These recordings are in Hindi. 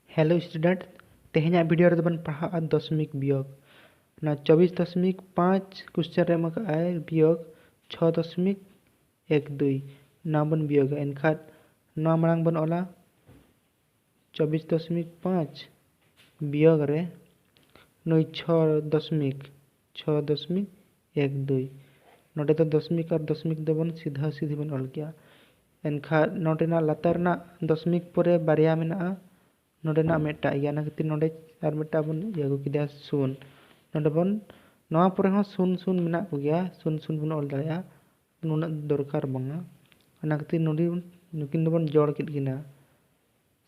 हेलो स्टूडेंट तेहना वीडियो रे बन पढ़ा दशमिक वियोग ना 24.5 क्वेश्चन रे मक आए वियोग 6.12 ना बन वियोग एनखा ना मरांग बन ओला 24.5 वियोग रे नई 6.12 नोटे तो दशमिक और दशमिक दो बन सीधा सीधी बन ओल गया एनखा नोटे ना लतार ना दशमिक परे बारिया मेना नोडे ना मेटा या ना खातिर नोडे आर मेटा बन यागु किदा सुन नोडे बन नवा परे हो सुन सुन मेना को गया सुन सुन बन ऑल दाया नुना दरकार बंगा ना खातिर नोडे नुकिन बन जोड़ किद गिना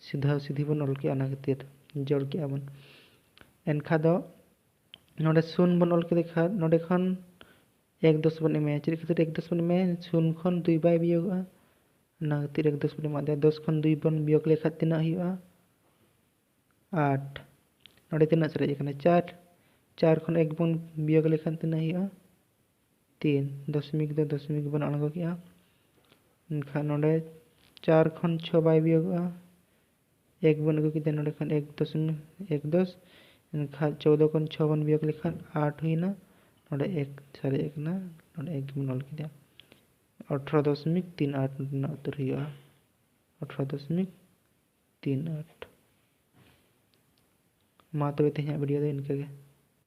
सीधा सीधी बन ऑल के ना खातिर जोड़ के बन एनखा दो नोडे सुन बन ऑल के देखा नोडे खन 1 बन में चिर खातिर 1 बन में सुन खन 2 बाय बियोगा ना खातिर 1 बन में 10 खन 2 बन बियोग लेखा तिना हुआ 8 नोडे तीना सरेज कना 4 4 खन 1 बन बियोग लेखान तीना हुआ 3 दशमिक बन अणगो किया इनखा नोडे 4 खन 6 बाय बियोगा 1 बन अगो किया नोडे खन 1.10 इनखा 14 खन 6 बन बियोग लेखान 8 हुईना नोडे 1 सरेज कना नोडे 1 बन ऑल किया 18.38 ना उत्तर हुआ 18.38 मा तबे तेहना वीडियो दो इनके